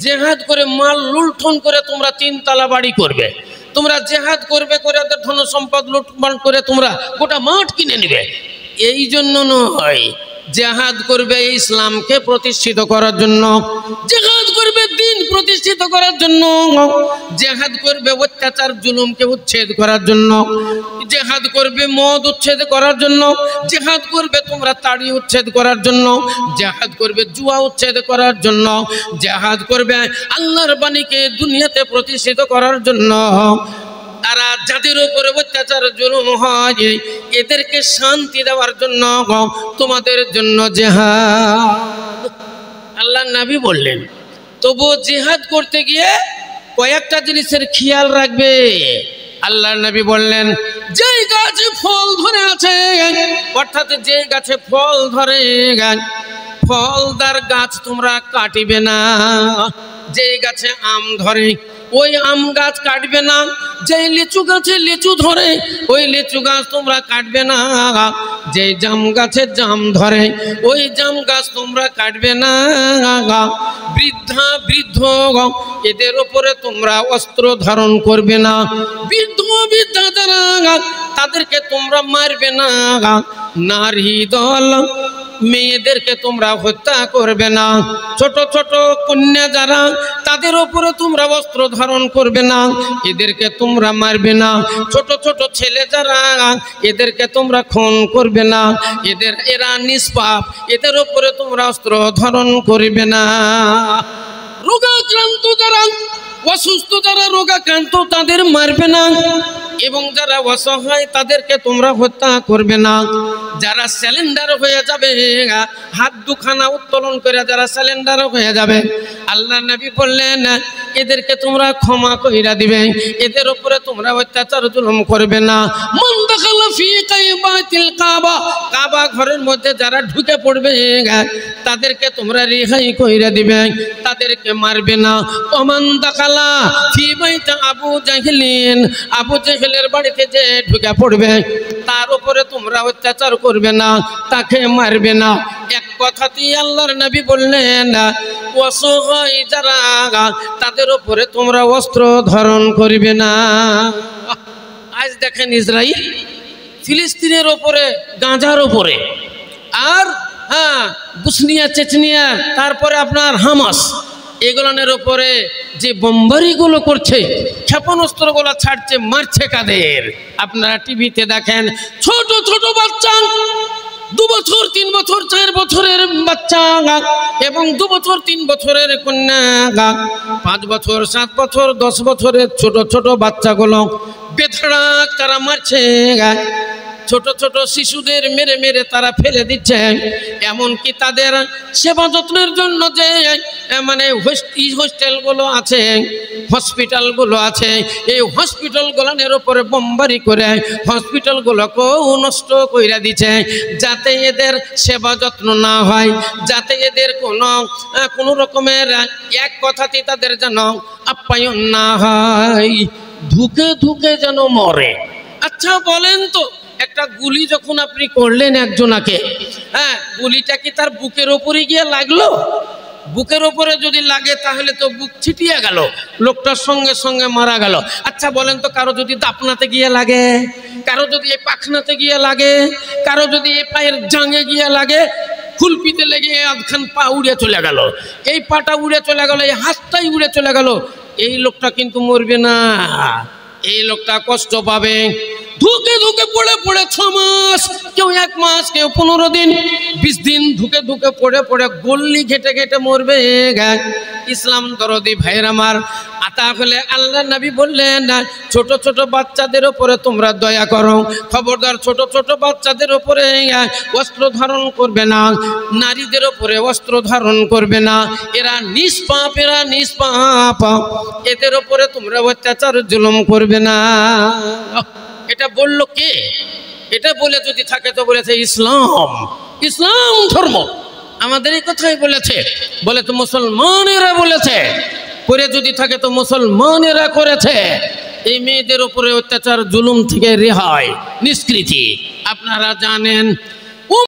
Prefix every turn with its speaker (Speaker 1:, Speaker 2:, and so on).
Speaker 1: জেহাদ করে মাল লুণ্ঠন করে তোমরা 3 তলা বাড়ি করবে, তোমরা জেহাদ করবে করে ওদের ধন সম্পদ লুটপাট করে তোমরা গোটা মাঠ কিনে নেবে। এই জন্য নয়, জেহাদ করবে ইসলামকে প্রতিষ্ঠিত করার জন্য, জেহাদ করবে দ্বীন প্রতিষ্ঠিত করার জন্য, জেহাদ করবে অত্যাচার জুলুমকে উচ্ছেদ করার জন্য, জেহাদ করবে মদ উচ্ছেদ করার জন্য, জেহাদ করবে তোমরা তাড়ি উচ্ছেদ করার জন্য, জেহাদ করবে জুয়া উচ্ছেদ করার জন্য, জেহাদ করবে আল্লাহর বাণীকে দুনিয়াতে প্রতিষ্ঠিত করার জন্য। তারা যাদের উপরে অত্যাচার জুলুম হয় এদেরকে শান্তি দেওয়ার জন্য তোমাদের জন্য জিহাদ। আল্লাহর নবী বললেন, তবু জিহাদ করতে গিয়ে কয়েকটা জিনিসের খেয়াল রাখবে। আল্লাহর নবী বললেন, যেই গাছে ফল ধরে আছে, অর্থাৎ যে গাছে ফল ধরে, ফলদার গাছ তোমরা কাটিবে না। যেই গাছে আম ধরে ওই আম গাছ কাটবে না, যেই লিচু গাছে লিচু ধরে ওই লিচু গাছ তোমরা কাটবে না, যেই জাম গাছে জাম ধরে ওই জাম গাছ তোমরা কাটবে না। বৃদ্ধা বৃদ্ধ এদের উপরে তোমরা অস্ত্র ধারণ করবে না, বৃদ্ধ বৃদ্ধা যারা তাদেরকে তোমরা মারবে না, নারী দল মেয়েদেরকে তোমরা হত্যা করবে না, ছোট ছোট কন্যা যারা তাদের উপরে তোমরা অস্ত্র ধারণ করবে না, এদেরকে তোমরা মারবে না, ছোট ছোট ছেলে যারা এদেরকে তোমরা খুন করবে না, এরা নিষ্পাপ, এদের উপরে তোমরা অস্ত্র ধারণ করবে না। রোগাক্রান্ত যারা, অসুস্থ যারা রোগাক্রান্ত তাদের মারবে না, এবং যারা অসহায় তাদেরকে তোমরা হত্যা করবে না। যারা সিলিন্ডার হয়ে যাবে, হাত দুখানা উত্তোলন করে যারা সিলিন্ডার হয়ে যাবে, আল্লাহ নবী বললেন এদেরকে তোমরা ক্ষমা কইরা দিবে, এদের উপরে তোমরা অত্যাচার জুলুম করবে না। মান দাখালা ফি কাইবাতিল কাবা, কাবা ঘরের মধ্যে যারা ঢুকে পড়বে তাদেরকে তোমরা রেহাই কইরা দিবে, তাদেরকে মারবে না। ওমান দাখালা ফি বাইত আবু জাহলিন, আবু জাহলের বাড়িতে যে ঢুকে পড়বে তার উপরে তোমরা অত্যাচার করবে না, তাকে মারবে না। এক কথাতেই আল্লাহর নবী বললেন, অসহায় যারা তাদের উপরে তোমরা অস্ত্র ধারণ করবে না। আজ দেখেন ইসরায়েল ফিলিস্তিনের উপরে, গাজার উপরে, আর বসনিয়া চেচনিয়া, তারপরে আপনার হামাস, এগুলোর উপরে যে বোমবারিগুলো করছে, ক্ষেপণাস্ত্রগুলো ছাড়ছে, মারছে কাদের? আপনারা টিভিতে দেখেন, ছোট ছোট বাচ্চা, 2 বছর 3 বছর 4 বছরের বাচ্চা এবং 2 বছর 3 বছরের কন্যা, 5 বছর 7 বছর 10 বছরের ছোট ছোট বাচ্চাগুলো বেধড়ক তারা মারছে। ছোট ছোট শিশুদের মেরে মেরে তারা ফেলে দিচ্ছে। এমনকি তাদের সেবা যত্নের জন্য যে মানে হোস্টেলগুলো আছে, হসপিটালগুলো আছে, এই হসপিটালগুলোর উপরে বোমবারি করে হসপিটালগুলোকেও নষ্ট করে দিচ্ছে, যাতে এদের সেবা যত্ন না হয়, যাতে এদের কোনো রকমের এক কথাতে তাদের যেন আপ্যায়ন না হয়, ধুকে ধুকে যেন মরে। আচ্ছা বলেন তো, একটা গুলি যখন আপনি করলেন একজনাকে, গুলিটা কি তার বুকের ওপরে গিয়ে লাগলো? বুকের ওপরে যদি লাগে তাহলে তো বুক ছিটিয়ে গেল, লোকটার সঙ্গে সঙ্গে মারা গেল। আচ্ছা বলেন তো, কারো যদি দাপনাতে গিয়ে লাগে, কারো যদি এই পাখনাতে গিয়ে লাগে, কারো যদি এই পায়ের জাঙে গিয়ে লাগে, খুলপিতে লেগে আধখান পা উড়ে চলে গেল, এই পাটা উড়ে চলে গেল, এই হাতটাই উড়ে চলে গেল, এই লোকটা কিন্তু মরবে না, এই লোকটা কষ্ট পাবে। ধুকে ধুকে পড়ে পড়ে 6 মাস, কেউ 1 মাস, কেউ 15 দিন 20 দিন ধুকে ধুকে পড়ে পড়ে গল্লি ঘেটে ঘেটে মরবে। ইসলাম দরদি ভাইয়ের আমার, তাহলে আল্লাহ নবী বললেন, ছোট ছোট বাচ্চাদের উপরে তোমরা দয়া করো, খবরদার ছোট ছোট বাচ্চাদের উপরে অস্ত্র ধারণ করবে না, নারীদের উপরে অস্ত্র ধারণ করবে না, এরা নিষ্পাপ, এরা নিষ্পাপ, এদের উপরে তোমরা অত্যাচার জুলুম করবে না। এটা বলল কে? এটা বলে যদি থাকে তো বলেছে ইসলাম, ইসলাম ধর্ম আমাদের এই কথাই বলেছে, বলে তো মুসলমানেরা বলেছে, করে যদি থাকে তো মুসলমানেরা করেছে। এই মেয়েদের উপরে অত্যাচার জুলুম থেকে রেহাই, নিষ্কৃতি। আপনারা জানেন